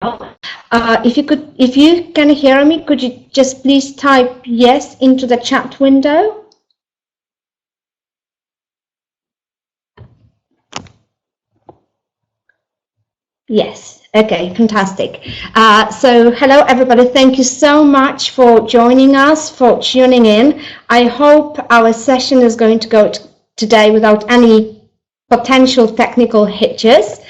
If you can hear me, could you just please type yes into the chat window? Yes. Okay, fantastic. So hello, everybody. Thank you so much for joining us, for tuning in. I hope our session is going to go today without any potential technical hitches.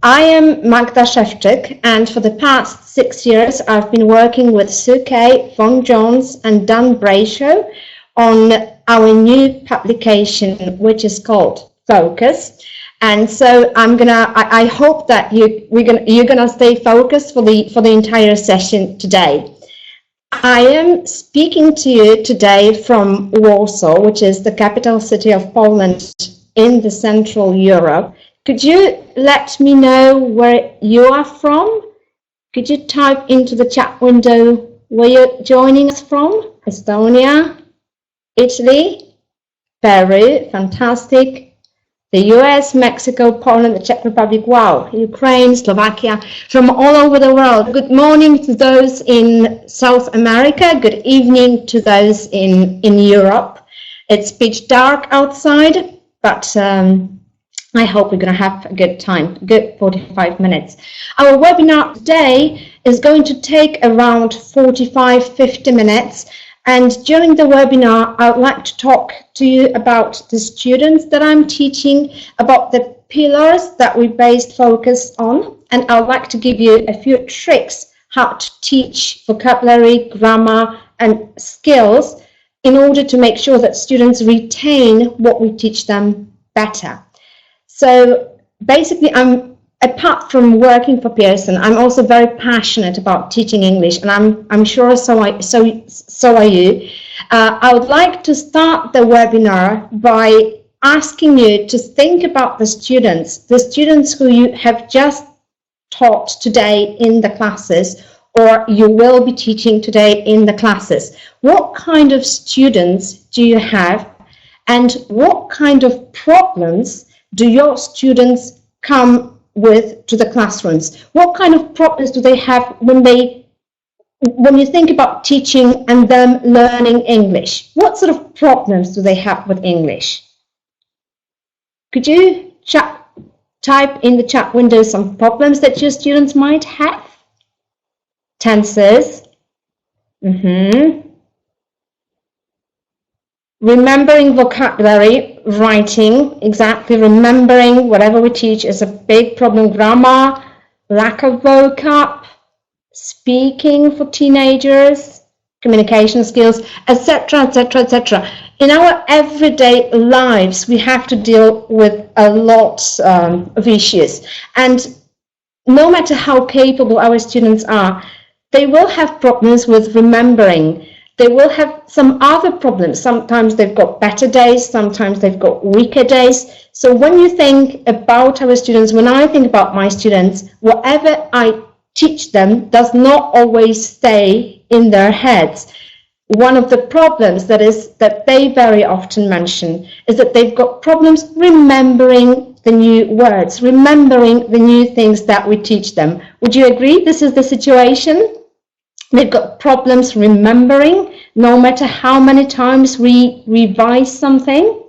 I am Magda Szewczyk, and for the past 6 years, I've been working with Sue Kay, Von Jones, and Dan Brayshaw on our new publication, which is called Focus. And so I hope that you're gonna stay focused for the entire session today. I am speaking to you today from Warsaw, which is the capital city of Poland in the Central Europe. Could you let me know where you are from? Could you type into the chat window where you're joining us from? Estonia, Italy, Peru, fantastic. The US, Mexico, Poland, the Czech Republic, wow, Ukraine, Slovakia, from all over the world. Good morning to those in South America. Good evening to those in Europe. It's pitch dark outside, but I hope we're going to have a good time, good 45 minutes. Our webinar today is going to take around 45-50 minutes. And during the webinar, I would like to talk to you about the students that I'm teaching, about the pillars that we based focus on, and I would like to give you a few tricks how to teach vocabulary, grammar, and skills in order to make sure that students retain what we teach them better. So basically, apart from working for Pearson, I'm also very passionate about teaching English, and I'm sure so are you. I would like to start the webinar by asking you to think about the students who you have just taught today in the classes, or you will be teaching today in the classes. What kind of students do you have, and what kind of problems do your students come with to the classrooms? What kind of problems do they have when you think about teaching and them learning English? What sort of problems do they have with English? Could you type in the chat window some problems that your students might have? Tenses. Remembering vocabulary, writing, exactly, remembering whatever we teach is a big problem. Grammar, lack of vocab, speaking for teenagers, communication skills, etc., etc., etc. In our everyday lives, we have to deal with a lot of issues. And no matter how capable our students are, they will have problems with remembering. They will have some other problems. Sometimes they've got better days, sometimes they've got weaker days. So when you think about our students, when I think about my students, whatever I teach them does not always stay in their heads. One of the problems that they very often mention is that they've got problems remembering the new words, remembering the new things that we teach them. Would you agree this is the situation? They've got problems remembering, no matter how many times we revise something.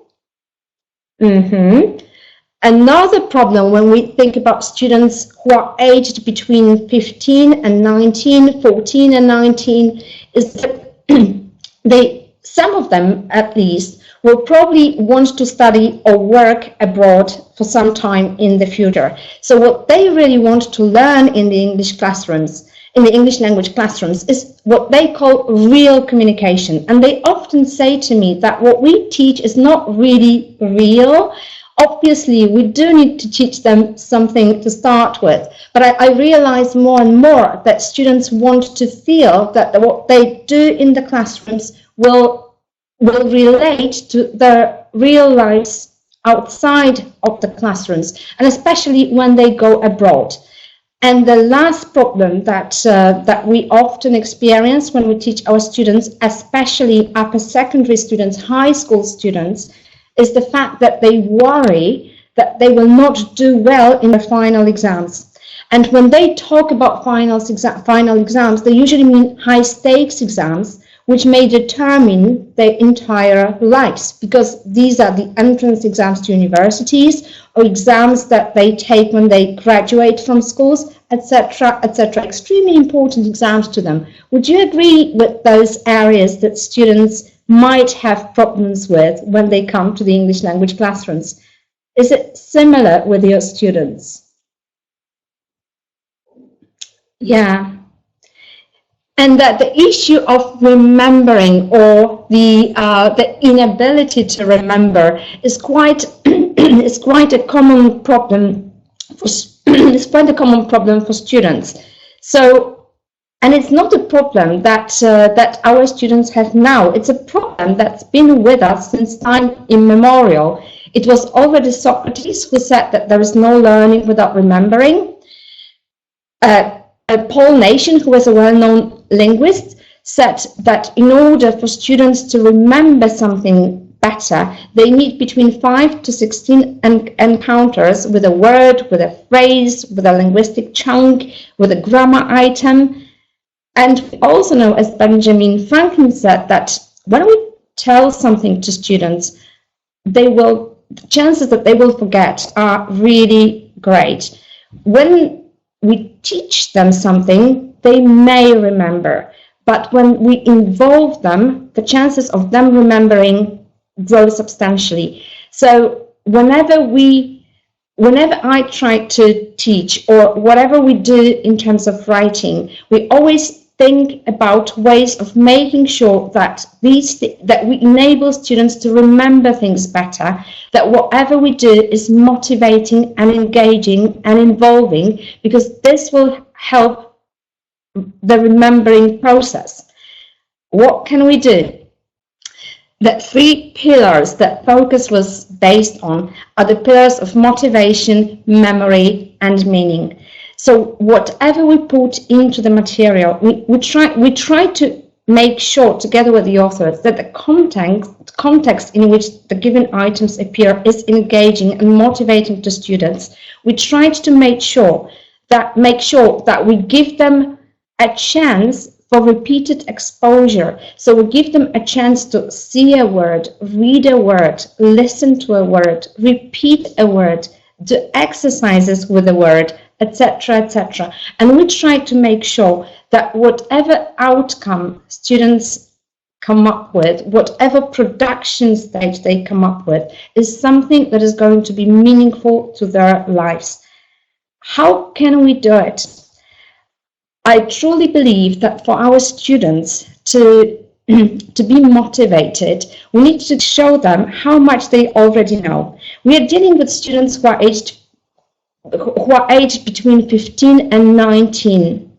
Another problem when we think about students who are aged between 15 and 19, 14 and 19, is that some of them at least, will probably want to study or work abroad for some time in the future. So what they really want to learn in the English classrooms, in the English language classrooms, is what they call real communication. And they often say to me that what we teach is not really real. Obviously, we do need to teach them something to start with, but I realize more and more that students want to feel that what they do in the classrooms will relate to their real lives outside of the classrooms, and especially when they go abroad. And the last problem that we often experience when we teach our students, especially upper secondary students, high school students, is the fact that they worry that they will not do well in their final exams. And when they talk about final exams, they usually mean high stakes exams, which may determine their entire lives, because these are the entrance exams to universities or exams that they take when they graduate from schools, etc., etc. Extremely important exams to them. Would you agree with those areas that students might have problems with when they come to the English language classrooms? Is it similar with your students? Yeah. And that the issue of remembering, or the inability to remember, is quite is quite a common problem for it's quite a common problem for students. So, and it's not a problem that that our students have now. It's a problem that's been with us since time immemorial. It was already Socrates who said that there is no learning without remembering. Paul Nation, who was a well-known linguist, said that in order for students to remember something better, they need between 5 to 16 encounters with a word, with a phrase, with a linguistic chunk, with a grammar item. And we also know, as Benjamin Franklin said, that when we tell something to students, the chances that they will forget are really great. When we teach them something, they may remember, but when we involve them, the chances of them remembering grow substantially. So whenever I try to teach, or whatever we do in terms of writing, we always think about ways of making sure that that we enable students to remember things better, that whatever we do is motivating and engaging and involving, because this will help the remembering process. What can we do? The 3 pillars that focus was based on are the pillars of motivation, memory, and meaning. So whatever we put into the material, we try to make sure, together with the authors, that the context in which the given items appear is engaging and motivating to students. We tried to make sure that we give them a chance for repeated exposure. So we give them a chance to see a word, read a word, listen to a word, repeat a word, do exercises with a word, etc., etc. And we try to make sure that whatever outcome students come up with, whatever production stage they come up with, is something that is going to be meaningful to their lives. How can we do it? I truly believe that for our students to be motivated, we need to show them how much they already know. We are dealing with students who are aged between 15 and 19.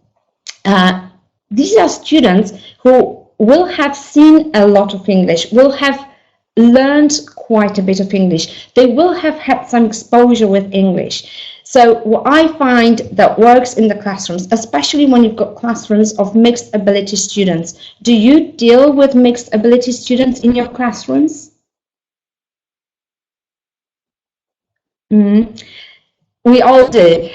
These are students who will have seen a lot of English, will have learned quite a bit of English. They will have had some exposure with English. So what I find that works in the classrooms, especially when you've got classrooms of mixed ability students. Do you deal with mixed ability students in your classrooms? We all do.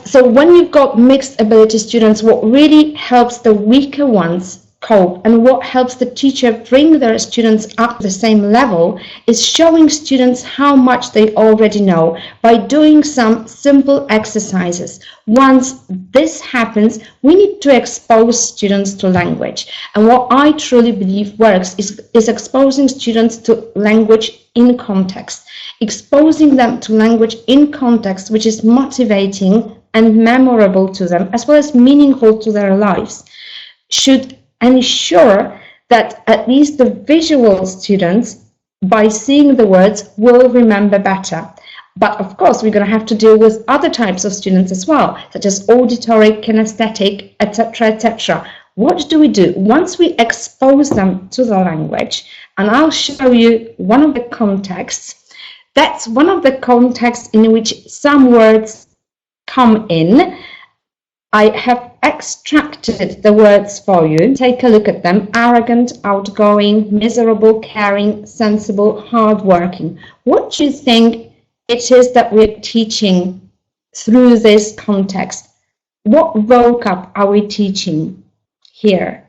So when you've got mixed ability students, what really helps the weaker ones cope and what helps the teacher bring their students up to the same level is showing students how much they already know by doing some simple exercises. Once this happens, we need to expose students to language. And what I truly believe works is exposing students to language in context. Exposing them to language in context, which is motivating and memorable to them, as well as meaningful to their lives, should ensure that at least the visual students, by seeing the words, will remember better. But of course, we're going to have to deal with other types of students as well, such as auditory, kinesthetic, etc., etc. What do we do? Once we expose them to the language, and I'll show you one of the contexts. That's one of the contexts in which some words come in. I have extracted the words for you. Take a look at them. Arrogant, outgoing, miserable, caring, sensible, hardworking. What do you think it is that we're teaching through this context. What vocab are we teaching here?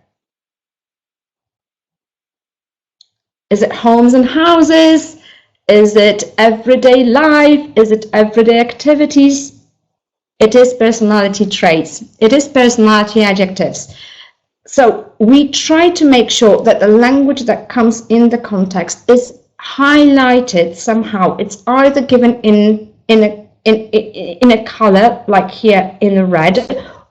Is it homes and houses? Is it everyday life? Is it everyday activities? It is personality traits. It is personality adjectives. So we try to make sure that the language that comes in the context is highlighted somehow. It's either given in a color, like here in red,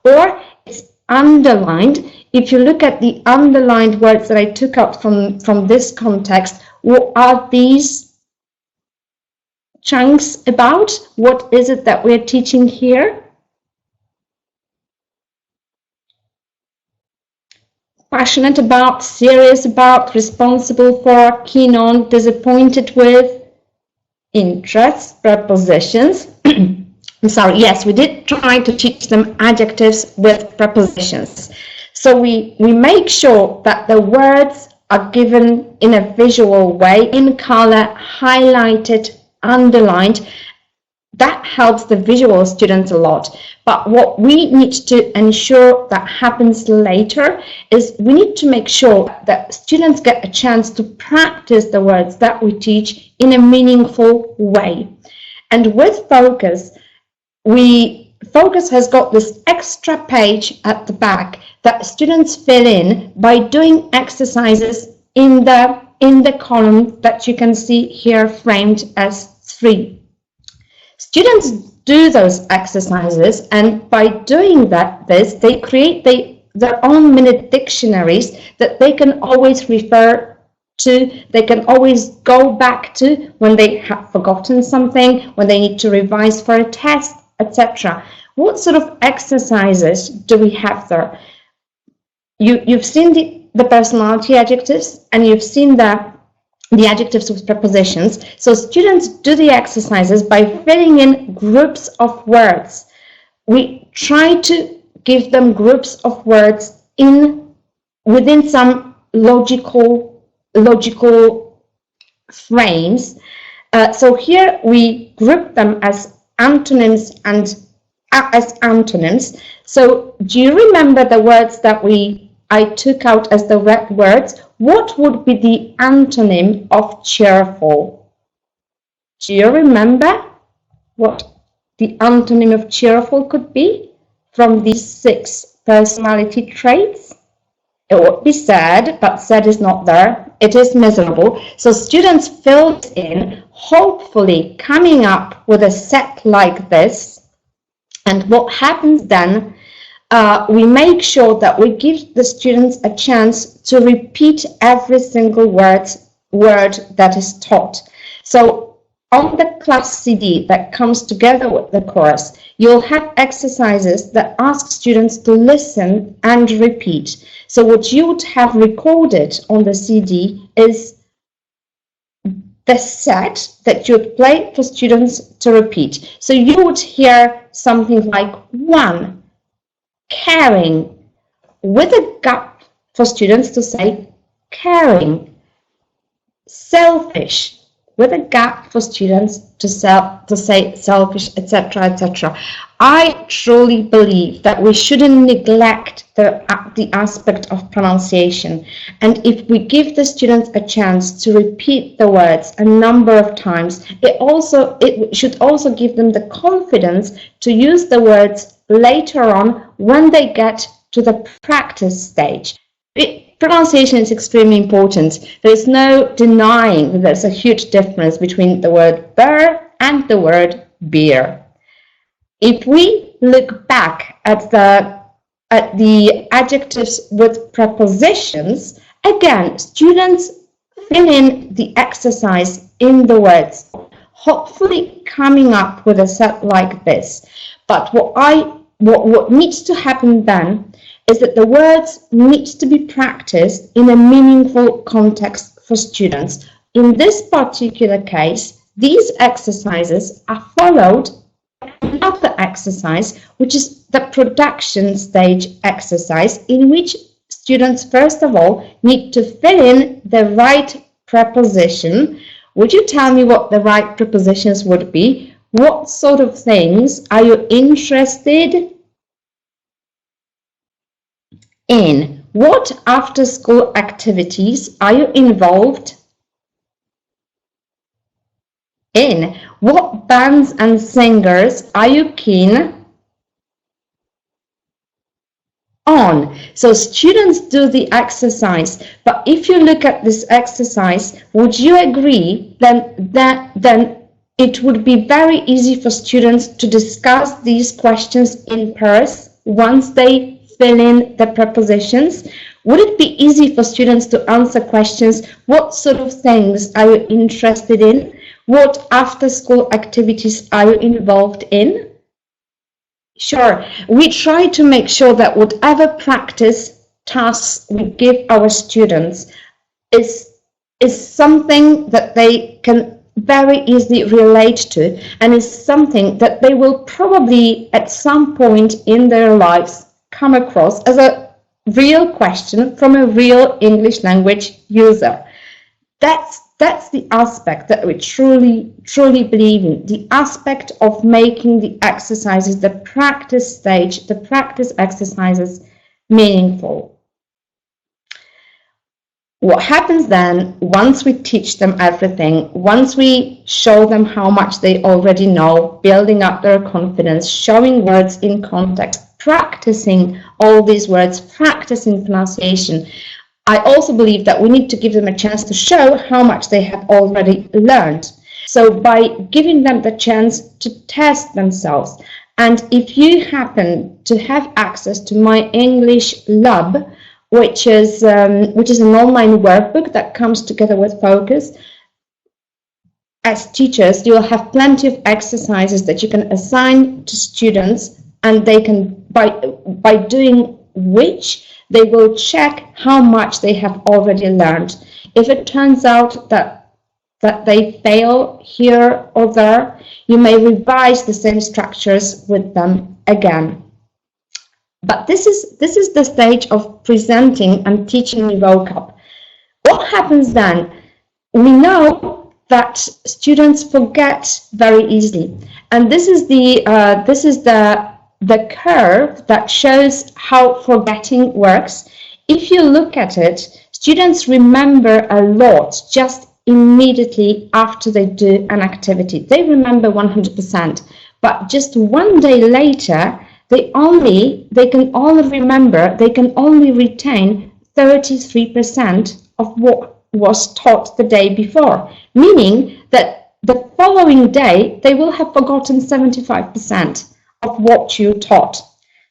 or it's underlined. If you look at the underlined words that I took out from this context, what are these chunks about? What is it that we're teaching here? Passionate about, serious about, responsible for, keen on, disappointed with, interests, prepositions. I'm sorry, yes, we did try to teach them adjectives with prepositions. So we make sure that the words are given in a visual way, in color, highlighted, underlined. That helps the visual students a lot. But what we need to ensure that happens later is we need to make sure that students get a chance to practice the words that we teach in a meaningful way. And with Focus, Focus has got this extra page at the back that students fill in by doing exercises in the column that you can see here framed as 3. Students do those exercises, and by doing they create their own minute dictionaries that they can always refer to, they can always go back to when they have forgotten something, when they need to revise for a test, etc. What sort of exercises do we have there? You've seen the personality adjectives, and you've seen the adjectives with prepositions. So students do the exercises by filling in groups of words. We try to give them groups of words within some logical frames. So here we group them as antonyms and as antonyms. So do you remember the words that I took out as the red words? What would be the antonym of cheerful? Do you remember what the antonym of cheerful could be from these 6 personality traits? It would be sad, but sad is not there. It is miserable. So students filled in, hopefully coming up with a set like this. And what happens then, we make sure that we give the students a chance to repeat every single word that is taught. So on the class CD that comes together with the course, you'll have exercises that ask students to listen and repeat. So what you would have recorded on the CD is the set that you would play for students to repeat. So you would hear something like 1, caring, with a gap for students to say caring. Selfish, with a gap for students to say selfish, etc., etc. I truly believe that we shouldn't neglect the aspect of pronunciation, and if we give the students a chance to repeat the words a number of times, it should also give them the confidence to use the words later on when they get to the practice stage. Pronunciation is extremely important. There's no denying that there's a huge difference between the word bear and the word beer. If we look back at the adjectives with prepositions, again, students fill in the exercise in the words, hopefully coming up with a set like this. But what needs to happen then is that the words need to be practiced in a meaningful context for students. In this particular case, these exercises are followed by another exercise, which is the production stage exercise, in which students, first of all, need to fill in the right preposition. Would you tell me what the right prepositions would be? What sort of things are you interested in? What after-school activities are you involved in? What bands and singers are you keen on? So students do the exercise, but if you look at this exercise, would you agree then it would be very easy for students to discuss these questions in pairs once they fill in the prepositions? Would it be easy for students to answer questions? What sort of things are you interested in? What after-school activities are you involved in? Sure, we try to make sure that whatever practice tasks we give our students is something that they can very easily relate to, and is something that they will probably at some point in their lives come across as a real question from a real English language user. That's the aspect that we truly believe in, the aspect of making the exercises, the practice stage, the practice exercises meaningful. What happens then, once we teach them everything, once we show them how much they already know, building up their confidence, showing words in context, practicing all these words, practicing pronunciation, I also believe that we need to give them a chance to show how much they have already learned. So by giving them the chance to test themselves, and if you happen to have access to my English Lab, which is an online workbook that comes together with Focus, as teachers, you'll have plenty of exercises that you can assign to students, and they can, by doing which, they will check how much they have already learned. If it turns out that they fail here or there, you may revise the same structures with them again. But this is the stage of presenting and teaching new vocab. What happens then? We know that students forget very easily, and this is the curve that shows how forgetting works. If you look at it, students remember a lot just immediately after they do an activity. They remember 100%, but just one day later, they can only retain 33% of what was taught the day before, meaning that the following day, they will have forgotten 75% of what you taught.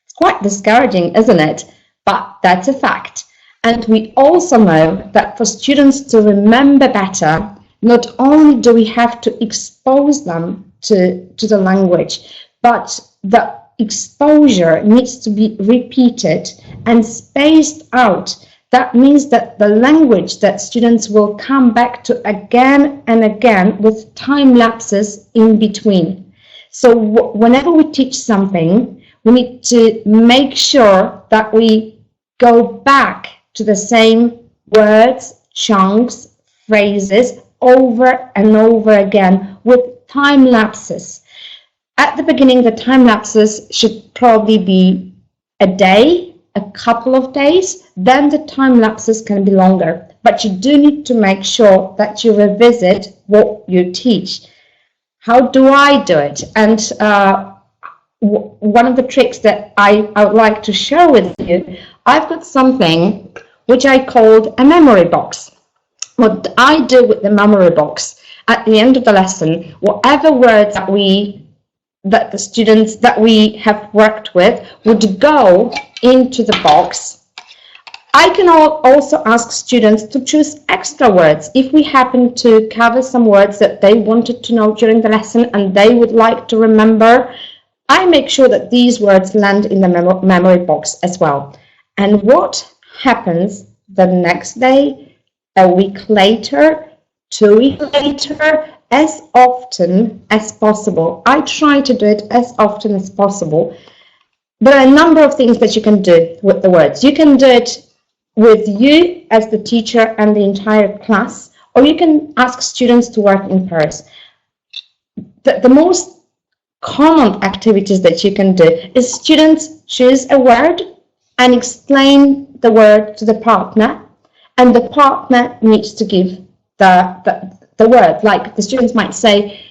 It's quite discouraging, isn't it? But that's a fact. And we also know that for students to remember better, not only do we have to expose them to the language, but the exposure needs to be repeated and spaced out. That means that the language that students will come back to again and again with time lapses in between. So whenever we teach something, we need to make sure that we go back to the same words, chunks, phrases over and over again with time lapses. At the beginning, the time lapses should probably be a day, a couple of days, then the time lapses can be longer. But you do need to make sure that you revisit what you teach. How do I do it? And one of the tricks that I would like to share with you, I've got something which I called a memory box. What I do with the memory box, at the end of the lesson, whatever words that the students that we have worked with would go into the box. I can also ask students to choose extra words. If we happen to cover some words that they wanted to know during the lesson and they would like to remember, I make sure that these words land in the memory box as well. And what happens the next day, a week later, 2 weeks later, as often as possible? I try to do it as often as possible. There are a number of things that you can do with the words. You can do it with you as the teacher and the entire class, or you can ask students to work in pairs. The most common activities that you can do is students choose a word and explain the word to the partner, and the partner needs to give the word. Like the students might say,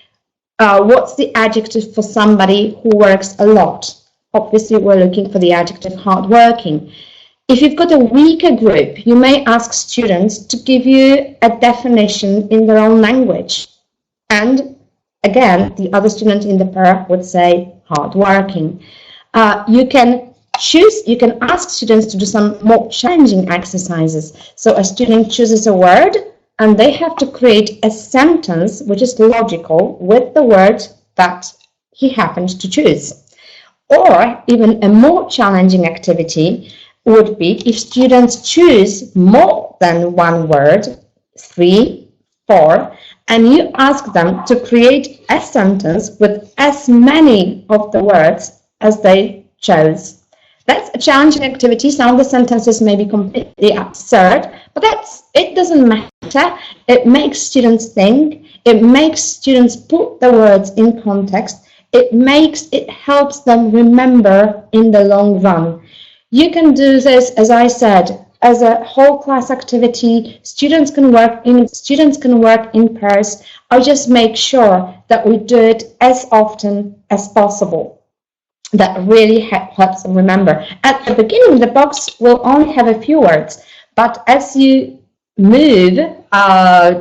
what's the adjective for somebody who works a lot? Obviously, we're looking for the adjective hardworking. If you've got a weaker group, you may ask students to give you a definition in their own language. And again, the other student in the pair would say hardworking. You can ask students to do some more challenging exercises. So a student chooses a word and they have to create a sentence which is logical with the word that he happened to choose. Or even a more challenging activity would be if students choose more than one word, 3, 4, and you ask them to create a sentence with as many of the words as they chose. That's a challenging activity. Some of the sentences may be completely absurd, but it doesn't matter. It makes students think. It makes students put the words in context. It helps them remember in the long run. You can do this, as I said, as a whole class activity. Students can work in pairs. I just make sure that we do it as often as possible. That really helps them remember. At the beginning, the box will only have a few words, but as you move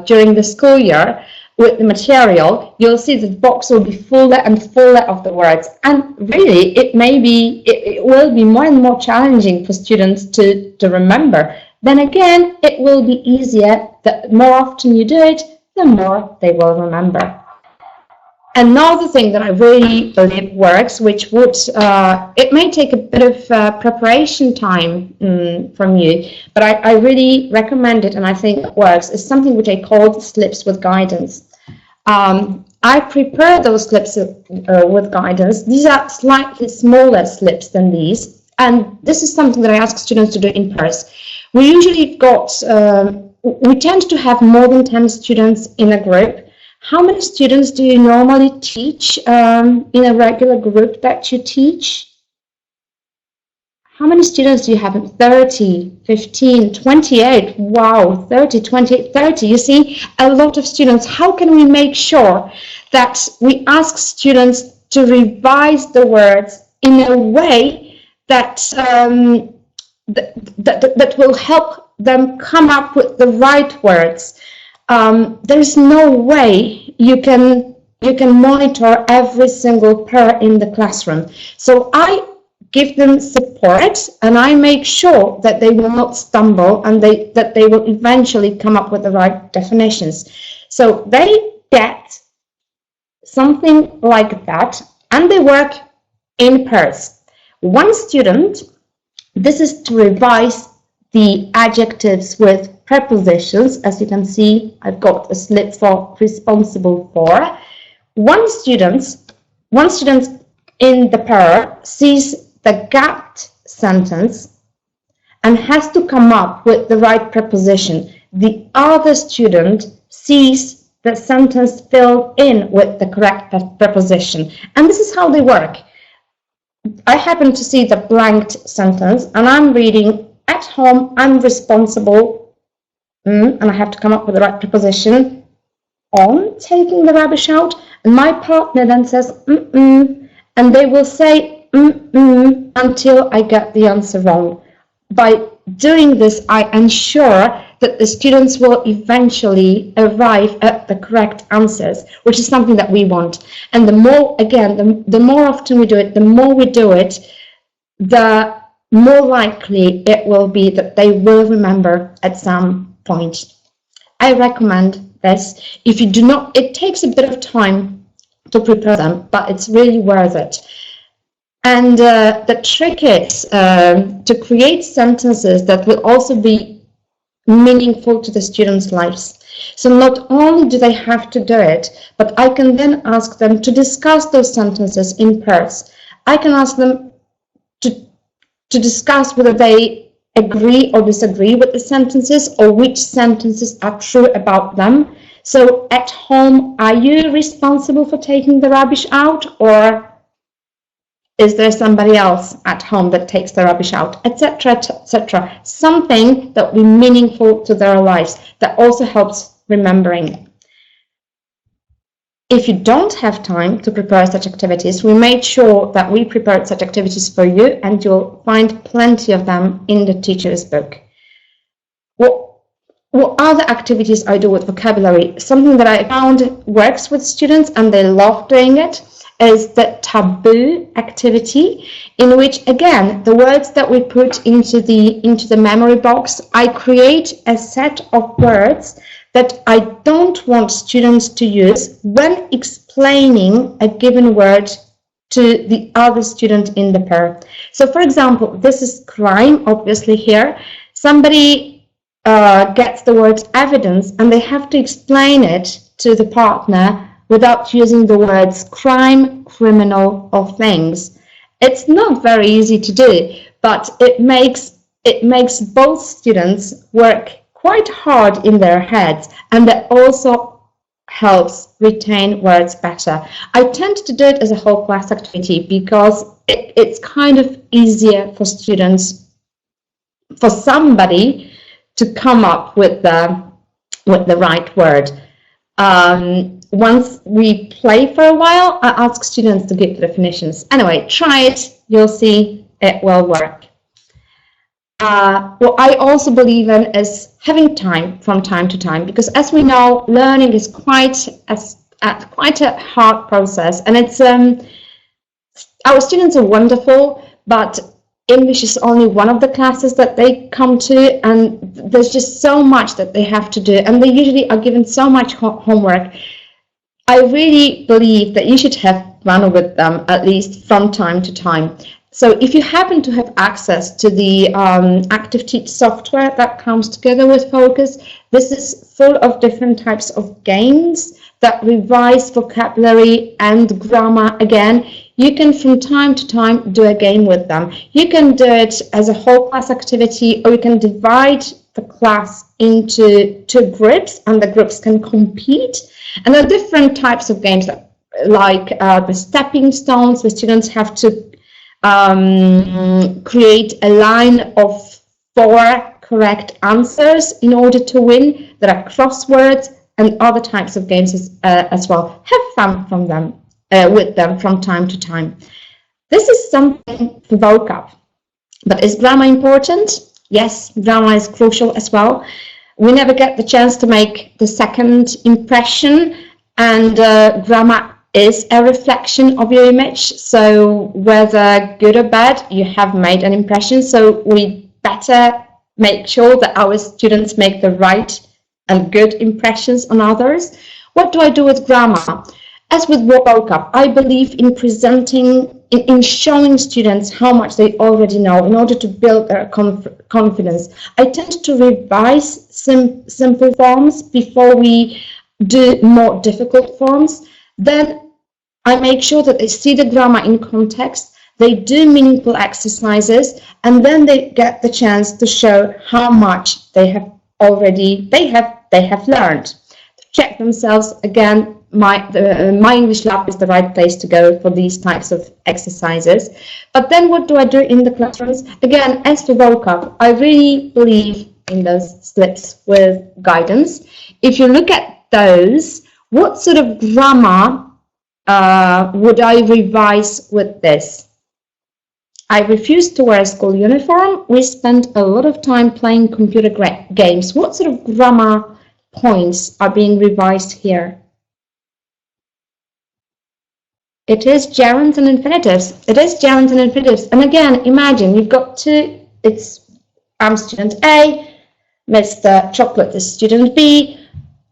during the school year with the material, you'll see the box will be fuller and fuller of the words. And really, it will be more and more challenging for students to remember. Then again, it will be easier. The more often you do it, the more they will remember. Another thing that I really believe works, which would, it may take a bit of preparation time from you, but I really recommend it and I think it works, is something which I call slips with guidance. I prepare those slips with guidance. These are slightly smaller slips than these, and this is something that I ask students to do in pairs. We usually we tend to have more than 10 students in a group. How many students do you normally teach in a regular group that you teach? How many students do you have? 30, 15, 28, wow, 30, 28, 30. You see, a lot of students. How can we make sure that we ask students to revise the words in a way that, that will help them come up with the right words? There is no way you can monitor every single pair in the classroom. So I give them support and I make sure that they will not stumble and that they will eventually come up with the right definitions. So they get something like that and they work in pairs. One student, this is to revise the adjectives with prepositions. As you can see, I've got a slip for responsible for. One student in the pair sees the gapped sentence and has to come up with the right preposition. The other student sees the sentence filled in with the correct preposition. And this is how they work. I happen to see the blanked sentence and I'm reading, at home, I'm responsible, and I have to come up with the right preposition on taking the rubbish out. And my partner then says, and they will say, until I get the answer wrong. By doing this, I ensure that the students will eventually arrive at the correct answers, which is something that we want. And the more, again, the more often we do it, the more we do it, the more likely it will be that they will remember at some point. I recommend this. If you do not, it takes a bit of time to prepare them, but it's really worth it. And the trick is to create sentences that will also be meaningful to the students' lives. So not only do they have to do it, but I can then ask them to discuss those sentences in pairs. I can ask them to discuss whether they agree or disagree with the sentences or which sentences are true about them. So at home, are you responsible for taking the rubbish out, or is there somebody else at home that takes the rubbish out, etc., etc.? Something that will be meaningful to their lives, that also helps remembering. If you don't have time to prepare such activities, we made sure that we prepared such activities for you, and you'll find plenty of them in the teacher's book. What other activities I do with vocabulary? Something that I found works with students and they love doing it is the taboo activity, in which, again, the words that we put into the memory box, I create a set of words that I don't want students to use when explaining a given word to the other student in the pair. So, for example, this is crime, obviously here. Somebody gets the word evidence and they have to explain it to the partner without using the words crime, criminal, or things. It's not very easy to do, but it makes both students work quite hard in their heads, and that also helps retain words better. I tend to do it as a whole class activity because it's kind of easier for students, for somebody to come up with the right word. Once we play for a while, I ask students to give definitions. Anyway, try it, you'll see it will work. What I also believe in is having time from time to time, because as we know, learning is quite a hard process, and it's our students are wonderful, but English is only one of the classes that they come to, and there's just so much that they have to do, and they usually are given so much homework. I really believe that you should have fun with them, at least from time to time. So if you happen to have access to the Active Teach software that comes together with Focus, this is full of different types of games that revise vocabulary and grammar again. You can from time to time do a game with them. You can do it as a whole class activity, or you can divide the class into 2 groups and the groups can compete. And there are different types of games like the stepping stones, where students have to create a line of 4 correct answers in order to win. There are crosswords and other types of games as well. Have fun from them, with them from time to time. This is something for vocab. But is grammar important? Yes, grammar is crucial as well. We never get the chance to make the second impression, and grammar is a reflection of your image. So whether good or bad, you have made an impression. So we better make sure that our students make the right and good impressions on others. What do I do with grammar? As with vocab, I believe in presenting, in showing students how much they already know in order to build their confidence. I tend to revise simple forms before we do more difficult forms. Then I make sure that they see the grammar in context, they do meaningful exercises, and then they get the chance to show how much they have already learned. To check themselves again, my English Lab is the right place to go for these types of exercises. But then what do I do in the classrooms? Again, as for vocab, I really believe in those slips with guidance. If you look at those, what sort of grammar would I revise with this? I refuse to wear a school uniform. We spend a lot of time playing computer games. What sort of grammar points are being revised here? It is gerunds and infinitives. It is gerunds and infinitives. And again, imagine you've got 2, I'm student A, Mr. Chocolate is student B.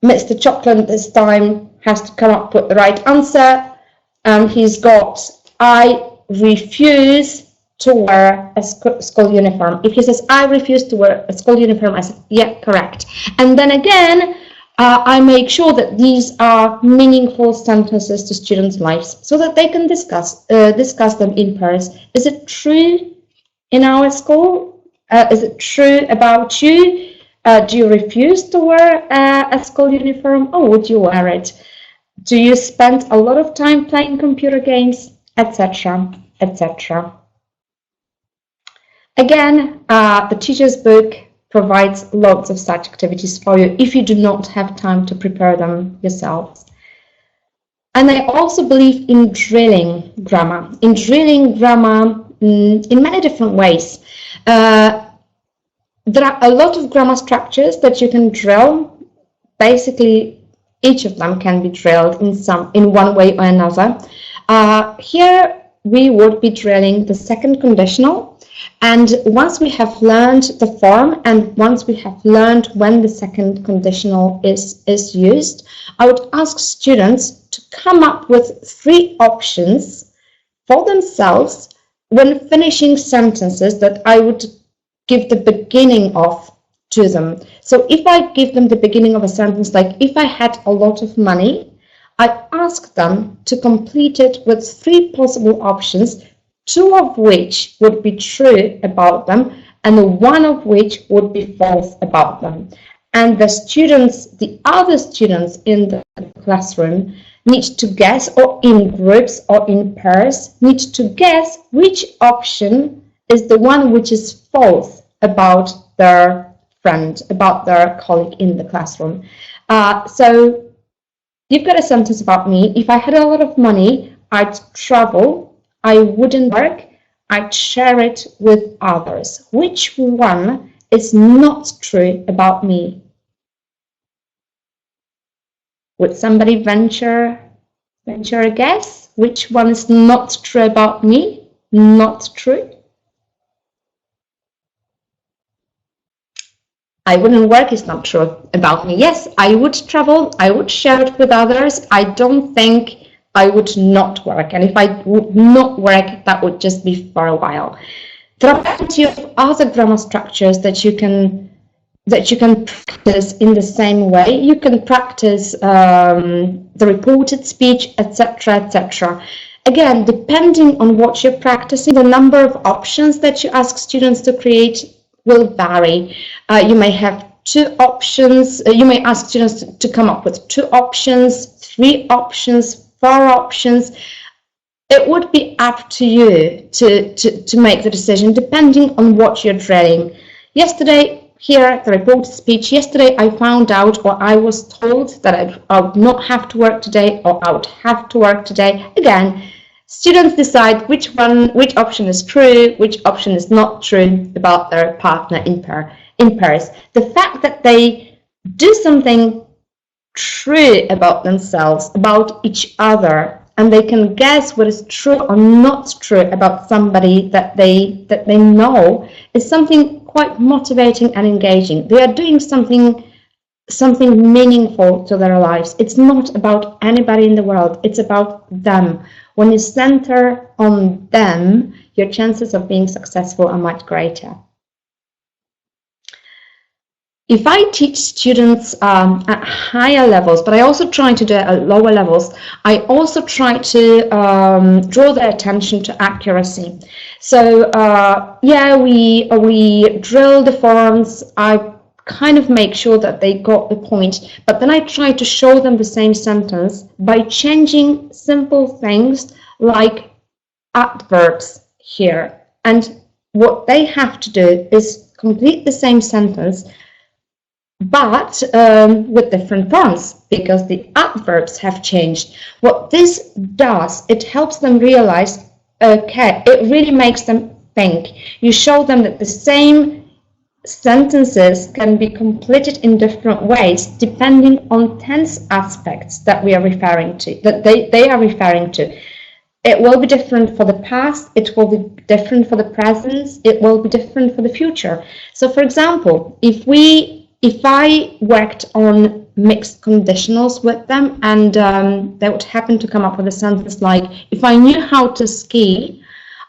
Mr. Chocolate this time has to come up with the right answer. And he's got, I refuse to wear a school uniform. If he says, I refuse to wear a school uniform, I say, yeah, correct. And then again, I make sure that these are meaningful sentences to students' lives so that they can discuss them in pairs. Is it true in our school? Is it true about you? Do you refuse to wear a school uniform, or would you wear it? Do you spend a lot of time playing computer games, etc., etc.? Again, the teacher's book provides lots of such activities for you if you do not have time to prepare them yourselves. And I also believe in drilling grammar, in many different ways. There are a lot of grammar structures that you can drill. Basically, each of them can be drilled in one way or another. Here we would be drilling the second conditional, and once we have learned the form and once we have learned when the second conditional is used, I would ask students to come up with 3 options for themselves when finishing sentences that I would give the beginning of to them. So if I give them the beginning of a sentence, like if I had a lot of money, I ask them to complete it with 3 possible options, 2 of which would be true about them and 1 of which would be false about them. And the other students in the classroom need to guess, or in groups or in pairs, need to guess which option is the one which is false about their friend, about their colleague in the classroom. So you've got a sentence about me. If I had a lot of money, I'd travel, I wouldn't work, I'd share it with others. Which one is not true about me? Would somebody venture a guess? Which one is not true about me? Not true. I wouldn't work is not true about me. Yes, I would travel, I would share it with others. I don't think I would not work. And if I would not work, that would just be for a while. There are plenty of other grammar structures that you can practice in the same way. You can practice the reported speech, etc., etc. Again, depending on what you're practicing, the number of options that you ask students to create will vary. You may have 2 options. You may ask students to come up with 2 options, 3 options, 4 options. It would be up to you to make the decision, depending on what you're drilling. Yesterday, here, the reported speech, yesterday I found out, or I was told, that I would not have to work today, or I would have to work today. Again, students decide which option is true, which option is not true about their partner in pairs. The fact that they do something true about themselves, about each other, and they can guess what is true or not true about somebody that they know, is something quite motivating and engaging. They are doing something meaningful to their lives. It's not about anybody in the world, it's about them. When you center on them, your chances of being successful are much greater. If I teach students at higher levels, but I also try to do it at lower levels, I also try to draw their attention to accuracy. So yeah, we drill the forms. I kind of make sure that they got the point, but then I try to show them the same sentence by changing simple things like adverbs here. And what they have to do is complete the same sentence, but with different forms, because the adverbs have changed. What this does, it helps them realize, okay, it really makes them think. You show them that the same sentences can be completed in different ways depending on tense aspects that we are referring to, that they are referring to. It will be different for the past, it will be different for the present, it will be different for the future. So for example, if I worked on mixed conditionals with them, and they would happen to come up with a sentence like, if I knew how to ski,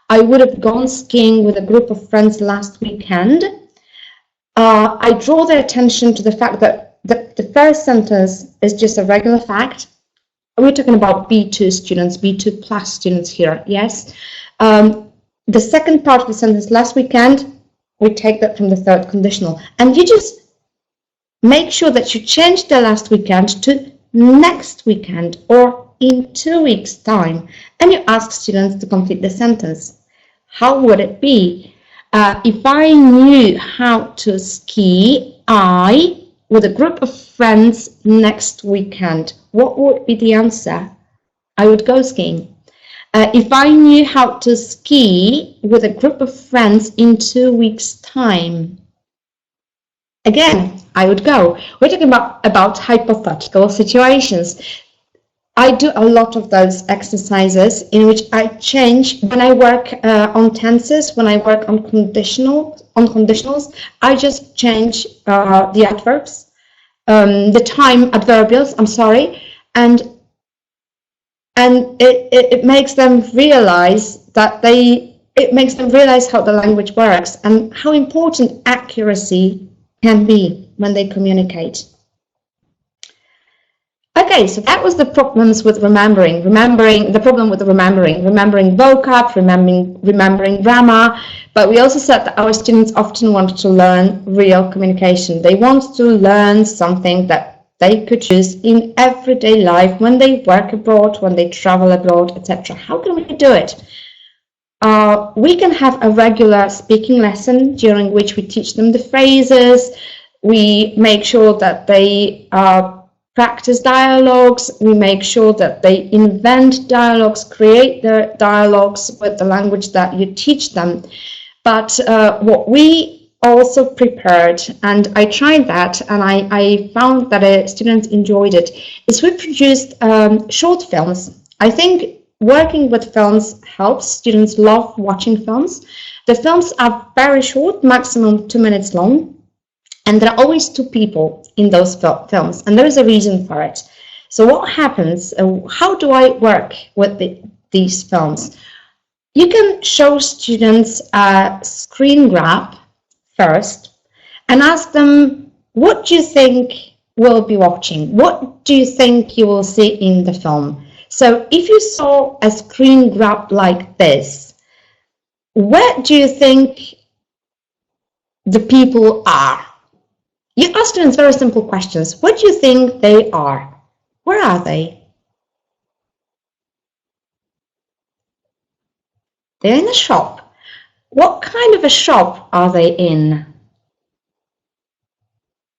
I would have gone skiing with a group of friends last weekend. I draw their attention to the fact that the first sentence is just a regular fact. We're talking about B2 students, B2 plus students here, yes. The second part of the sentence, last weekend, we take that from the third conditional. And you just make sure that you change the last weekend to next weekend or in 2 weeks' time, and you ask students to complete the sentence. How would it be? If I knew how to ski, with a group of friends next weekend, what would be the answer? I would go skiing. If I knew how to ski with a group of friends in 2 weeks' time, again, I would go. We're talking about hypothetical situations. I do a lot of those exercises in which I change when I work on tenses, when I work on conditionals, I just change the adverbs, the time adverbials, I'm sorry, and it makes them realize that it makes them realize how the language works and how important accuracy can be when they communicate. Okay, so that was the problems with remembering vocab, remembering grammar, but we also said that our students often want to learn real communication. They want to learn something that they could use in everyday life when they work abroad, when they travel abroad, etc. How can we do it? We can have a regular speaking lesson during which we teach them the phrases. We make sure that they practice dialogues. We make sure that they invent dialogues, create their dialogues with the language that you teach them. But what we also prepared, and I tried that, and I found that students enjoyed it, is we produced short films. I think working with films helps. Students love watching films. The films are very short, maximum 2 minutes long. And there are always two people in those films, and there is a reason for it. So what happens, how do I work with these films? You can show students a screen grab first and ask them, what do you think we'll be watching? What do you think you will see in the film? So if you saw a screen grab like this, where do you think the people are? You ask students very simple questions. What do you think they are? Where are they? They're in a shop. What kind of a shop are they in?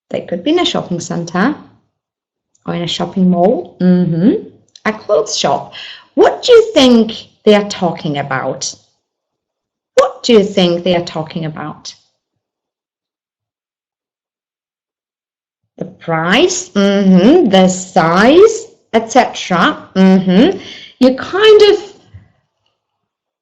They could be in a shopping center or in a shopping mall. A clothes shop. What do you think they are talking about? What do you think they are talking about? The price, the size, etc. You kind of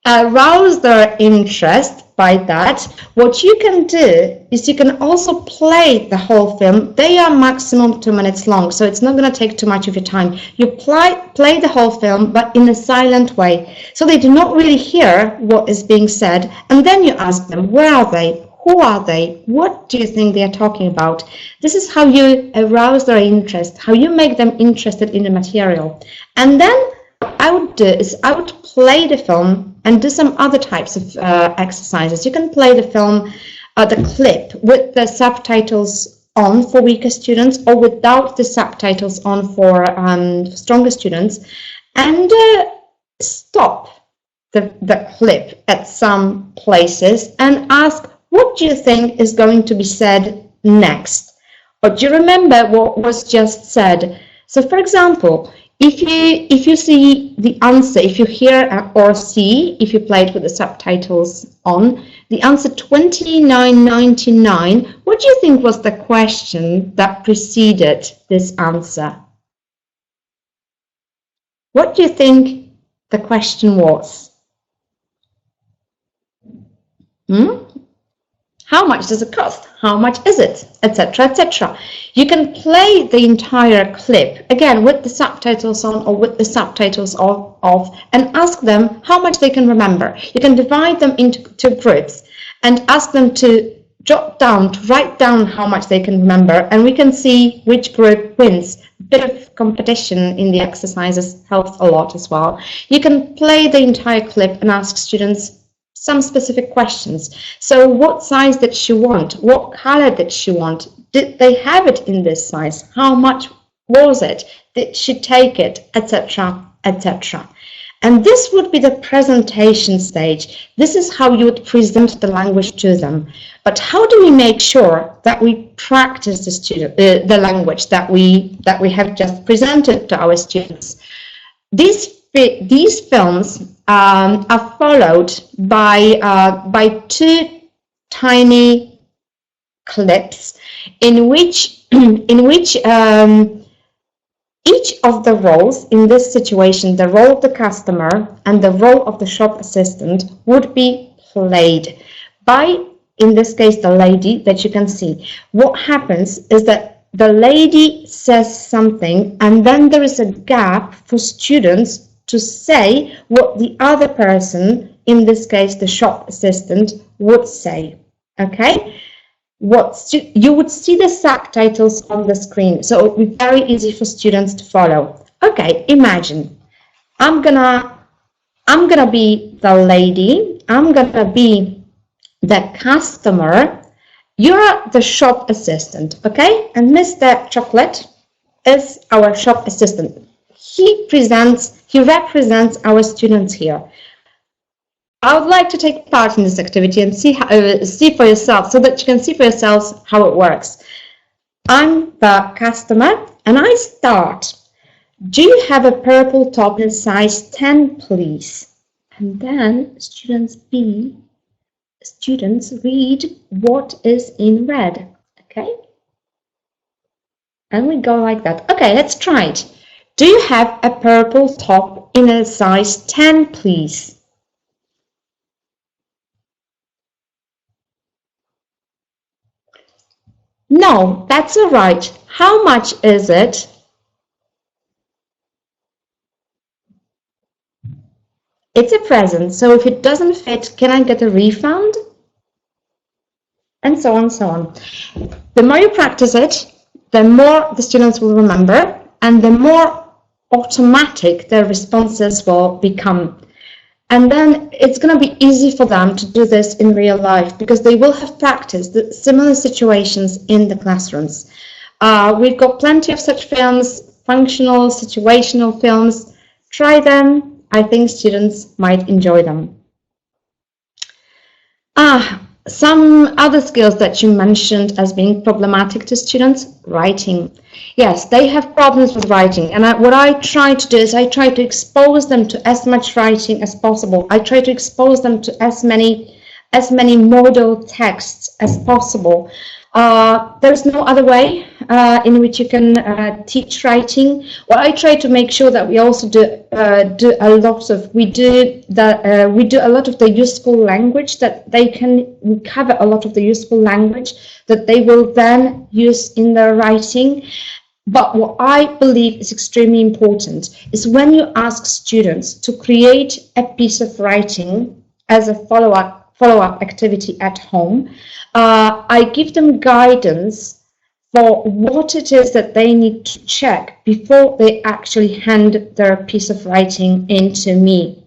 arouse their interest by that. What you can do is you can also play the whole film. They are maximum 2 minutes long, so it's not going to take too much of your time. You play the whole film, but in a silent way, so they do not really hear what is being said. And then you ask them, where are they? Who are they? What do you think they are talking about? This is how you arouse their interest, how you make them interested in the material. And then I would play the film and do some other types of exercises. You can play the film, the clip, with the subtitles on for weaker students or without the subtitles on for stronger students, and stop the clip at some places and ask, what do you think is going to be said next? Or do you remember what was just said? So, for example, if you see the answer, if you hear or see, if you play it with the subtitles on, the answer 29.99, what do you think was the question that preceded this answer? What do you think the question was? How much does it cost? How much is it? Etc., etc. You can play the entire clip, again, with the subtitles on or with the subtitles off, and ask them how much they can remember. You can divide them into two groups and ask them to write down how much they can remember, and we can see which group wins. A bit of competition in the exercises helps a lot as well. You can play the entire clip and ask students some specific questions. So what size did she want? What color did she want? Did they have it in this size? How much was it? Did she take it? Etc. etc. And this would be the presentation stage. This is how you would present the language to them. But how do we make sure that we practice the language that we have just presented to our students? These films are followed by two tiny clips in which each of the roles in this situation, the role of the customer and the role of the shop assistant, would be played by, in this case, the lady that you can see. What happens is that the lady says something, and then there is a gap for students to say what the other person, in this case, the shop assistant, would say. Okay? You would see the subtitles on the screen, so it would be very easy for students to follow. Okay, imagine I'm gonna be the lady, I'm gonna be the customer, you're the shop assistant, okay? And Mr. Chocolate is our shop assistant. He represents our students here. I would like to take part in this activity and see for yourself, so that you can see for yourselves how it works. I'm the customer and I start. Do you have a purple top in size 10, please? And then students read what is in red. Okay? And we go like that. Okay, let's try it. Do you have a purple top in a size 10, please? No, that's all right. How much is it? It's a present, so if it doesn't fit, can I get a refund? And so on, so on. The more you practice it, the more the students will remember, and the more automatic their responses will become. And then it's going to be easy for them to do this in real life, because they will have practiced the similar situations in the classrooms. We've got plenty of such films, functional, situational films. Try them. I think students might enjoy them. Some other skills that you mentioned as being problematic to students: writing. Yes, they have problems with writing, and what I try to do is I try to expose them to as much writing as possible. I try to expose them to as many model texts as possible. There's no other way in which you can teach writing. Well, I try to make sure that we also do a lot of the useful language that we cover a lot of the useful language that they will then use in their writing. But what I believe is extremely important is when you ask students to create a piece of writing as a follow-up activity at home, I give them guidance for what it is that they need to check before they actually hand their piece of writing into me.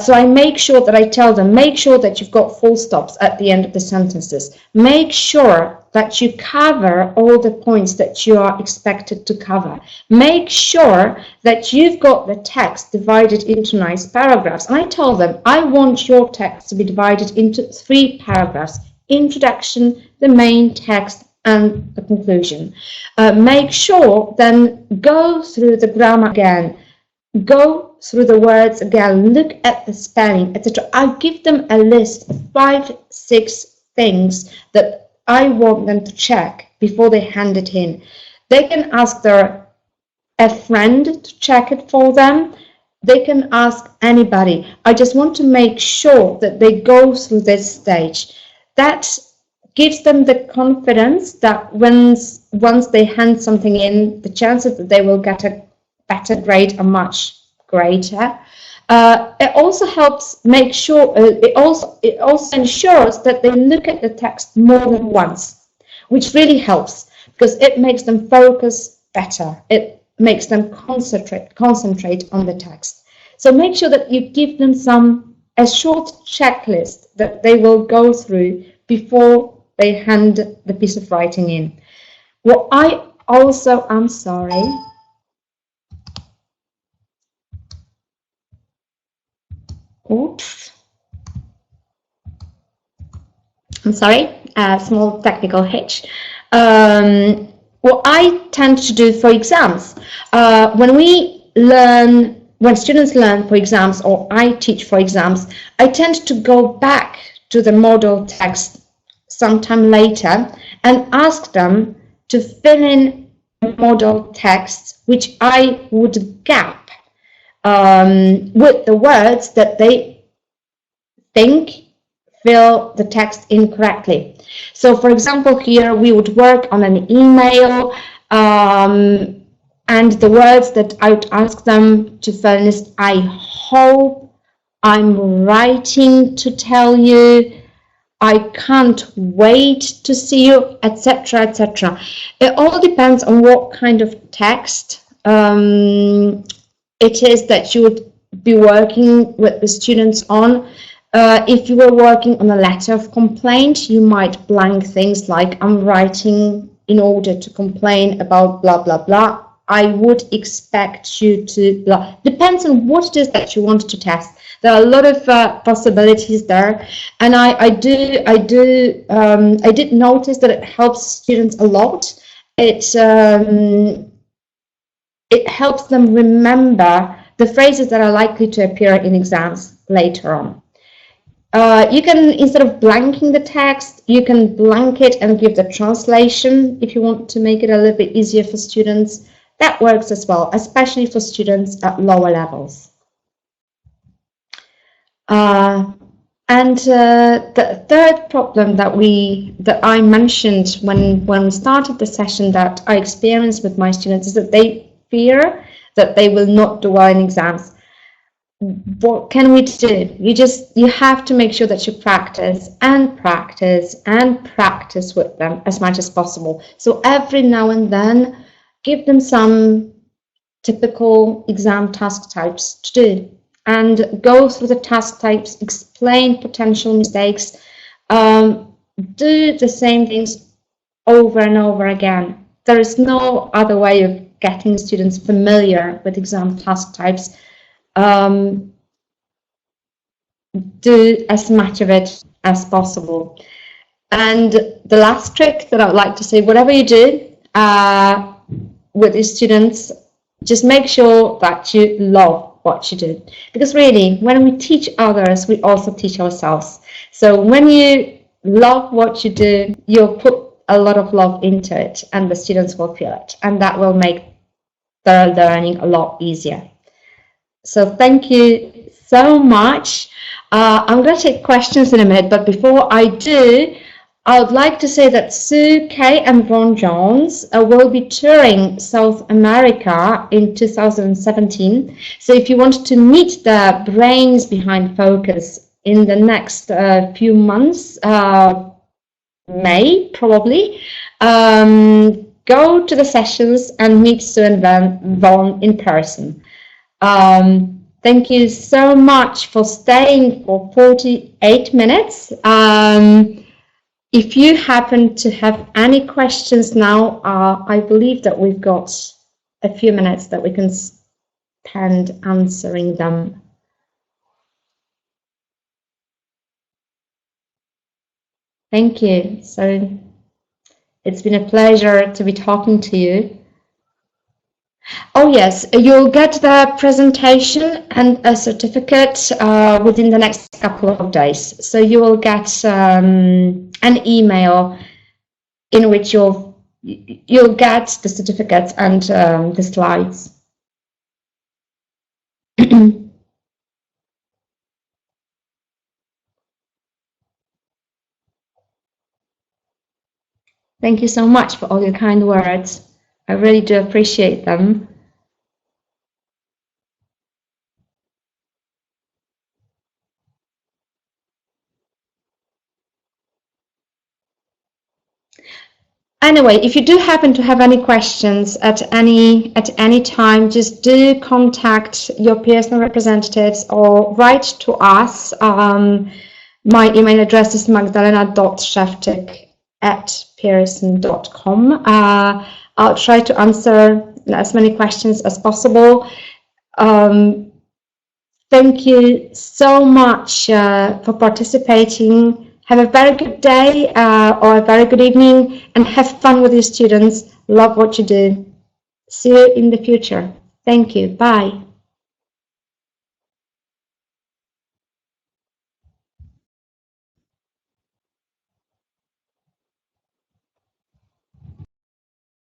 So I make sure that I tell them, make sure that you've got full stops at the end of the sentences. Make sure that you cover all the points that you are expected to cover. Make sure that you've got the text divided into nice paragraphs. And I tell them, I want your text to be divided into 3 paragraphs: introduction, the main text, and the conclusion. Make sure then go through the grammar again. Go through the words again, look at the spelling, etc. I give them a list of 5-6 things that I want them to check before they hand it in. They can ask a friend to check it for them. They can ask anybody. I just want to make sure that they go through this stage. That gives them the confidence that once they hand something in, the chances that they will get a better grade are much greater. It also helps make sure, it also ensures that they look at the text more than once, which really helps because it makes them focus better. It makes them concentrate on the text. So make sure that you give them a short checklist that they will go through before they hand the piece of writing in. Well, I also, I'm sorry. Oops. I'm sorry, a small technical hitch. What I tend to do for exams, when students learn for exams, or I teach for exams, I tend to go back to the model text sometime later and ask them to fill in model text, which I would gap with the words that they think fill the text incorrectly. So for example, here we would work on an email, and the words that I would ask them to fill in is, I hope, I'm writing to tell you, I can't wait to see you, etc., etc. It all depends on what kind of text it is that you would be working with the students on. If you were working on a letter of complaint, you might blank things like, I'm writing in order to complain about blah, blah, blah. I would expect you to blah. Depends on what it is that you want to test. There are a lot of possibilities there, and I did notice that it helps students a lot. It helps them remember the phrases that are likely to appear in exams later on. You can, instead of blanking the text, you can blank it and give the translation if you want to make it a little bit easier for students. That works as well, especially for students at lower levels. The third problem that I mentioned when we started the session that I experienced with my students is that they fear that they will not do well in exams. What can we do? You have to make sure that you practice and practice and practice with them as much as possible. So every now and then, give them some typical exam task types to do, and go through the task types, explain potential mistakes, do the same things over and over again. There is no other way of getting students familiar with exam task types. Do as much of it as possible. And the last trick that I would like to say, whatever you do with your students, just make sure that you love what you do. Because really, when we teach others, we also teach ourselves. So when you love what you do, you'll put a lot of love into it, and the students will feel it. And that will make their learning a lot easier. So thank you so much. I'm going to take questions in a minute, but before I do, I would like to say that Sue Kay and Ron Jones will be touring South America in 2017. So if you want to meet the brains behind Focus in the next few months, May probably, go to the sessions and meet Sue and Ron in person. Thank you so much for staying for 48 minutes. If you happen to have any questions now, I believe that we've got a few minutes that we can spend answering them. Thank you. So it's been a pleasure to be talking to you. Oh yes, you'll get the presentation and a certificate within the next couple of days. So you will get an email in which you'll get the certificates and the slides. Thank you so much for all your kind words. I really do appreciate them. Anyway, if you do happen to have any questions at any time, just do contact your personal representatives or write to us. My email address is magdalena.szewczyk pearson.com. I'll try to answer as many questions as possible. Thank you so much for participating. Have a very good day or a very good evening, and have fun with your students. Love what you do. See you in the future. Thank you. Bye.